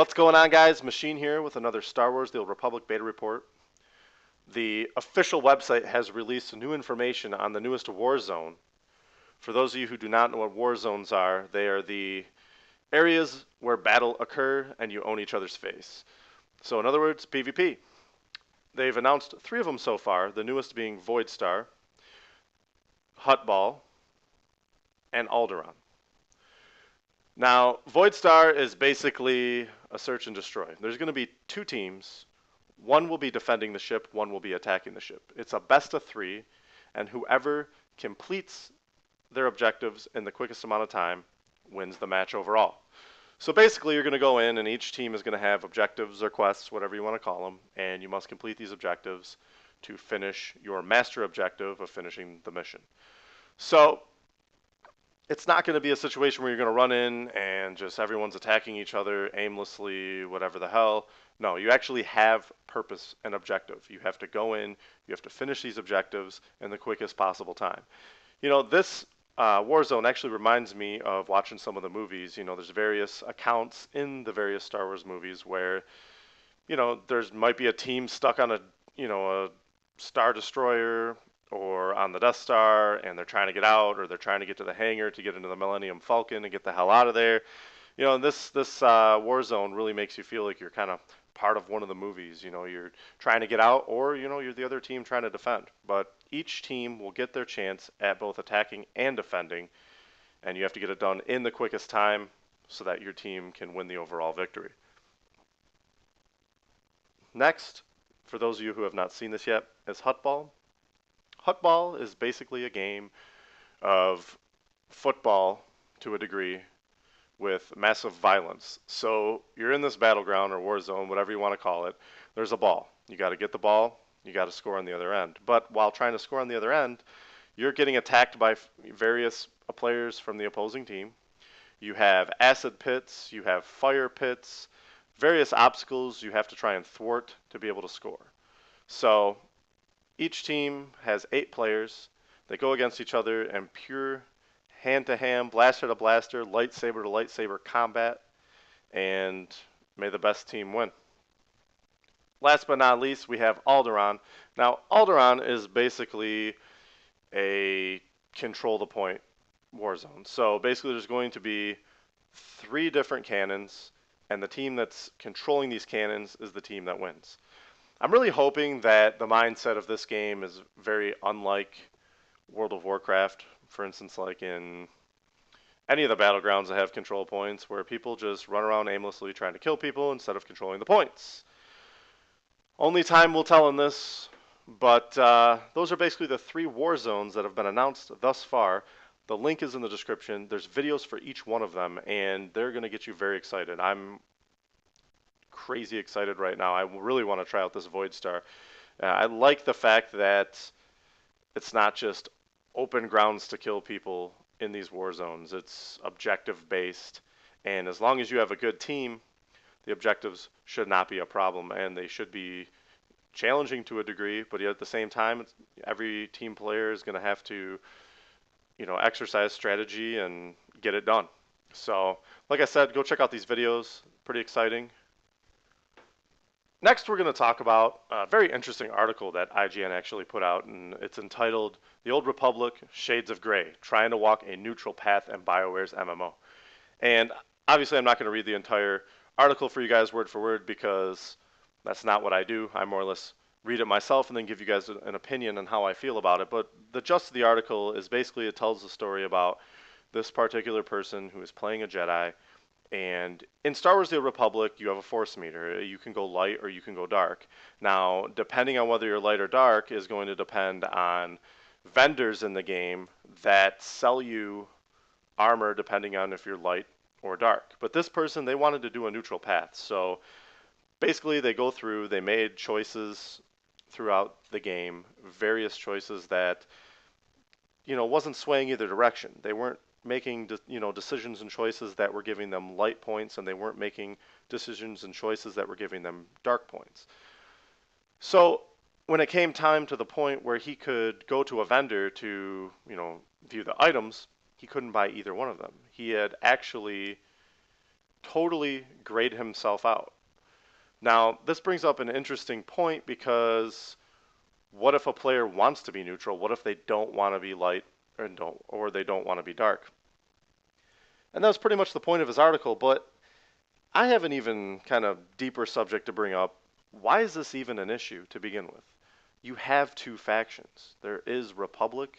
What's going on, guys? Machine here with another Star Wars The Old Republic Beta Report. The official website has released new information on the newest Warzone. For those of you who do not know what Warzones are, they are the areas where battle occur and you own each other's face. So in other words, PvP. They've announced 3 of them so far, the newest being Void Star, Huttball, and Alderaan. Now, Void Star is basically a search and destroy. There's going to be 2 teams. One will be defending the ship, one will be attacking the ship. It's a best of 3, and whoever completes their objectives in the quickest amount of time wins the match overall. So basically, you're going to go in, and each team is going to have objectives or quests, whatever you want to call them, and you must complete these objectives to finish your master objective of finishing the mission. So it's not going to be a situation where you're going to run in and just everyone's attacking each other aimlessly, whatever the hell. No, you actually have purpose and objective. You have to go in, you have to finish these objectives in the quickest possible time. You know, this Warzone actually reminds me of watching some of the movies. You know, there's various accounts in the various Star Wars movies where, you know, there's might be a team stuck on a Star Destroyer or on the Death Star, and they're trying to get out, or they're trying to get to the hangar to get into the Millennium Falcon and get the hell out of there. You know, this Warzone really makes you feel like you're kind of part of one of the movies. You know, you're trying to get out, or, you know, you're the other team trying to defend. But each team will get their chance at both attacking and defending, and you have to get it done in the quickest time so that your team can win the overall victory. Next, for those of you who have not seen this yet, is Huttball. Huttball is basically a game of football to a degree with massive violence. So you're in this battleground or war zone, whatever you want to call it. There's a ball. You got to get the ball. You got to score on the other end. But while trying to score on the other end, you're getting attacked by various players from the opposing team. You have acid pits. You have fire pits. Various obstacles you have to try and thwart to be able to score. So each team has 8 players. They go against each other in pure hand-to-hand, blaster-to-blaster, lightsaber-to-lightsaber combat, and may the best team win. Last but not least, we have Alderaan. Now, Alderaan is basically a control-the-point war zone. So basically, there's going to be 3 different cannons, and the team that's controlling these cannons is the team that wins. I'm really hoping that the mindset of this game is very unlike World of Warcraft, for instance, like in any of the battlegrounds that have control points, where people just run around aimlessly trying to kill people instead of controlling the points. Only time will tell in this, but those are basically the 3 war zones that have been announced thus far. The link is in the description. There's videos for each one of them, and they're going to get you very excited. I'm crazy excited right now. I really want to try out this Void Star. I like the fact that it's not just open grounds to kill people in these war zones. It's objective based, and as long as you have a good team, the objectives should not be a problem, and they should be challenging to a degree, but yet at the same time, every team player is going to have to, you know, exercise strategy and get it done. So, like I said, go check out these videos. Pretty exciting. Next, we're going to talk about a very interesting article that IGN actually put out, and it's entitled The Old Republic, Shades of Grey, Trying to Walk a Neutral Path in BioWare's MMO. And obviously, I'm not going to read the entire article for you guys word for word because that's not what I do. I more or less read it myself and then give you guys an opinion on how I feel about it. But the gist of the article is basically it tells the story about this particular person who is playing a Jedi. And in Star Wars The Old Republic, you have a force meter. You can go light or you can go dark. Now, depending on whether you're light or dark is going to depend on vendors in the game that sell you armor depending on if you're light or dark. But this person, they wanted to do a neutral path. So basically, they go through, they made choices throughout the game, various choices that, you know, wasn't swaying either direction. They weren't making decisions and choices that were giving them light points, and they weren't making decisions and choices that were giving them dark points. So when it came time to the point where he could go to a vendor to, you know, view the items, he couldn't buy either one of them. He had actually totally grayed himself out. Now, this brings up an interesting point because what if a player wants to be neutral? What if they don't want to be light or they don't want to be dark? And that was pretty much the point of his article, but I have an even kind of deeper subject to bring up. Why is this even an issue to begin with? You have two factions. There is Republic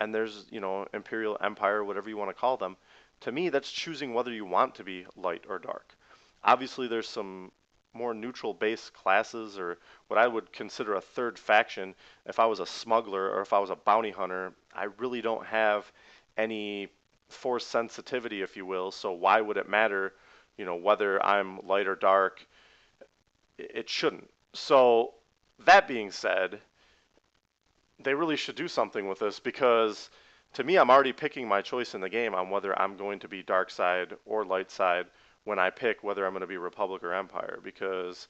and there's, Imperial Empire, whatever you want to call them. To me, that's choosing whether you want to be light or dark. Obviously, there's some more neutral-based classes, or what I would consider a third faction. If I was a smuggler or if I was a bounty hunter, I really don't have any force sensitivity, if you will, so why would it matter, whether I'm light or dark? It shouldn't. So, that being said, they really should do something with this because to me, I'm already picking my choice in the game on whether I'm going to be dark side or light side when I pick whether I'm going to be Republic or Empire, because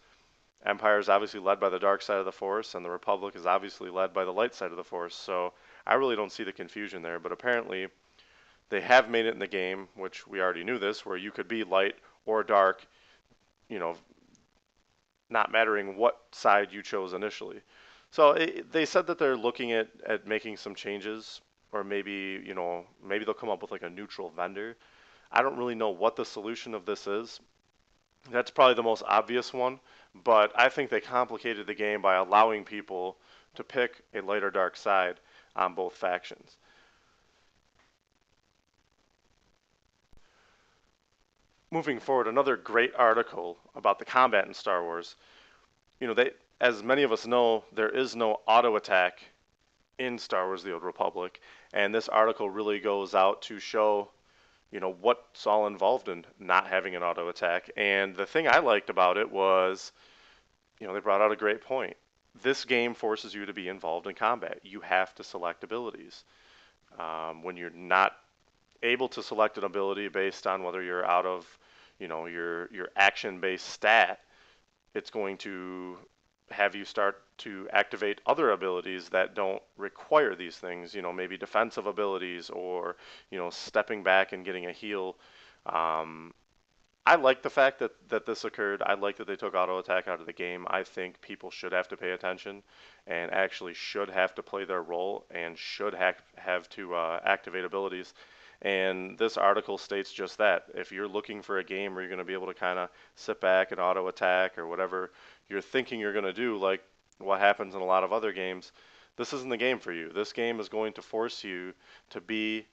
Empire is obviously led by the dark side of the Force and the Republic is obviously led by the light side of the Force. So I really don't see the confusion there, but apparently they have made it in the game, which we already knew this, where you could be light or dark, you know, not mattering what side you chose initially. So they said that they're looking at making some changes, or maybe they'll come up with like a neutral vendor. I don't really know what the solution of this is. That's probably the most obvious one, but I think they complicated the game by allowing people to pick a light or dark side on both factions. Moving forward, another great article about the combat in Star Wars. As many of us know, there is no auto attack in Star Wars: The Old Republic, and this article really goes out to show, what's all involved in not having an auto attack. And the thing I liked about it was, they brought out a great point. This game forces you to be involved in combat. You have to select abilities. When you're not able to select an ability based on whether you're out of, your action-based stat, it's going to have you start to activate other abilities that don't require these things, maybe defensive abilities or, stepping back and getting a heal. I like the fact that this occurred. I like that they took auto attack out of the game. I think people should have to pay attention and actually should have to play their role and should have to activate abilities. And this article states just that. If you're looking for a game where you're going to be able to kind of sit back and auto attack or whatever you're thinking you're going to do, like what happens in a lot of other games, this isn't the game for you. This game is going to force you to be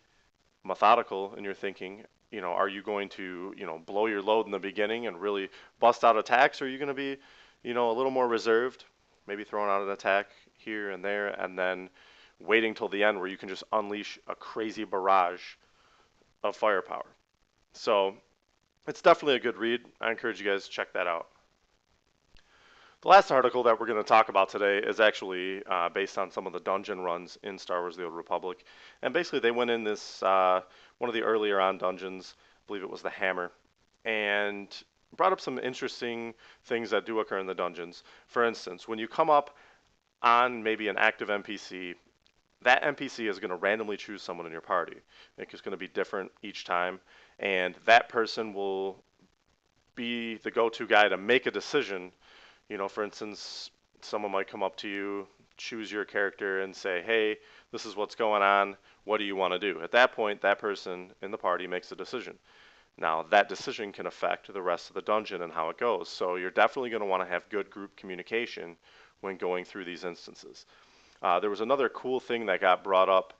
methodical in your thinking. Are you going to, blow your load in the beginning and really bust out attacks, or are you going to be, a little more reserved, maybe throwing out an attack here and there, and then waiting till the end where you can just unleash a crazy barrage of firepower. So it's definitely a good read. I encourage you guys to check that out. The last article that we're going to talk about today is actually based on some of the dungeon runs in Star Wars: The Old Republic. And basically they went in this, one of the earlier on dungeons, I believe it was the Hammer, and brought up some interesting things that do occur in the dungeons. For instance, when you come up on maybe an active NPC, that NPC is going to randomly choose someone in your party. It's going to be different each time, and that person will be the go-to guy to make a decision. For instance, someone might come up to you, choose your character, and say, hey, this is what's going on. What do you want to do? At that point, that person in the party makes a decision. Now, that decision can affect the rest of the dungeon and how it goes. So you're definitely going to want to have good group communication when going through these instances. There was another cool thing that got brought up,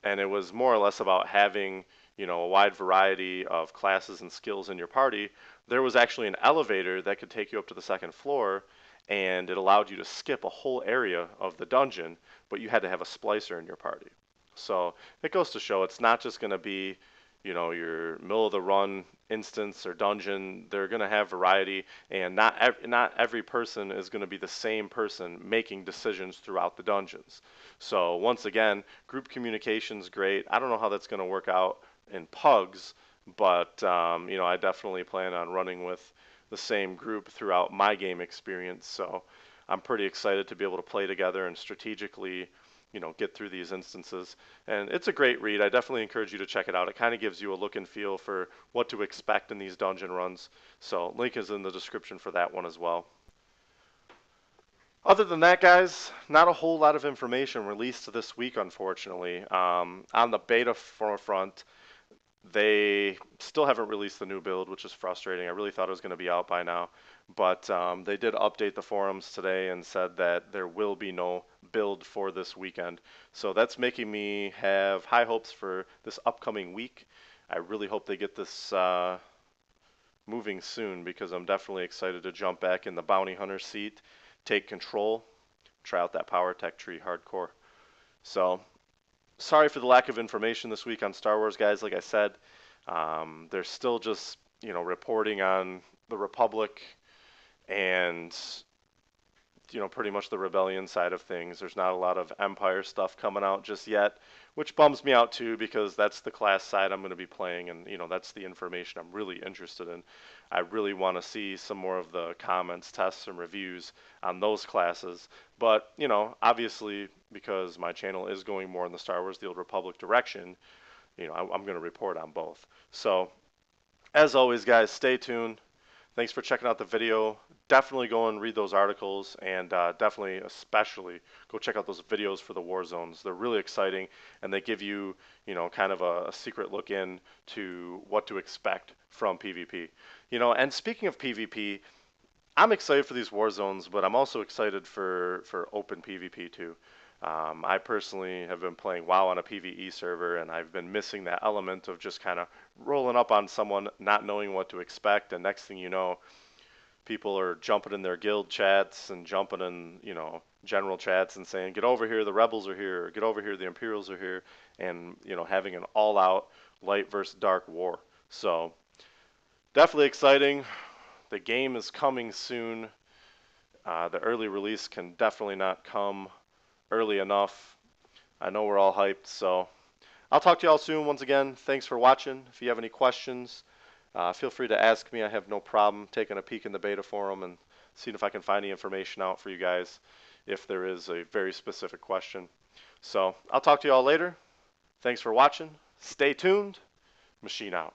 and it was more or less about having, a wide variety of classes and skills in your party. There was actually an elevator that could take you up to the second floor, and it allowed you to skip a whole area of the dungeon, but you had to have a splicer in your party. So it goes to show it's not just going to be, your middle of the run instance or dungeon. They're going to have variety, and not every person is going to be the same person making decisions throughout the dungeons. So once again, group communication's great. I don't know how that's going to work out in pugs, but I definitely plan on running with the same group throughout my game experience. So I'm pretty excited to be able to play together and strategically get through these instances. And it's a great read. I definitely encourage you to check it out. It kind of gives you a look and feel for what to expect in these dungeon runs. So link is in the description for that one as well. Other than that, guys, not a whole lot of information released this week, unfortunately. On the beta forefront, they still haven't released the new build, which is frustrating. I really thought it was going to be out by now. But they did update the forums today and said that there will be no build for this weekend. So that's making me have high hopes for this upcoming week. I really hope they get this moving soon, because I'm definitely excited to jump back in the bounty hunter seat, take control, try out that power tech tree hardcore. So sorry for the lack of information this week on Star Wars, guys. Like I said, they're still just reporting on the Republic and pretty much the rebellion side of things. There's not a lot of Empire stuff coming out just yet, which bums me out too, because that's the class side I'm going to be playing, and that's the information I'm really interested in. I really want to see some more of the comments, tests, and reviews on those classes. But obviously, because my channel is going more in the Star Wars: The Old Republic direction, I'm going to report on both. So as always, guys, stay tuned. Thanks for checking out the video. Definitely go and read those articles, and definitely, especially, go check out those videos for the Warzones. They're really exciting, and they give you, kind of a secret look in to what to expect from PvP. And speaking of PvP, I'm excited for these Warzones, but I'm also excited for open PvP too. I personally have been playing WoW on a PvE server, and I've been missing that element of just kind of rolling up on someone, not knowing what to expect, and next thing you know, people are jumping in their guild chats and jumping in, general chats and saying, get over here, the rebels are here, or get over here, the Imperials are here, and, having an all-out light versus dark war. So definitely exciting. The game is coming soon. The early release can definitely not come early enough. I know we're all hyped, so I'll talk to y'all soon. Once again, thanks for watching. If you have any questions, feel free to ask me. I have no problem taking a peek in the beta forum and seeing if I can find any information out for you guys if there is a very specific question. So I'll talk to y'all later. Thanks for watching. Stay tuned. Machine out.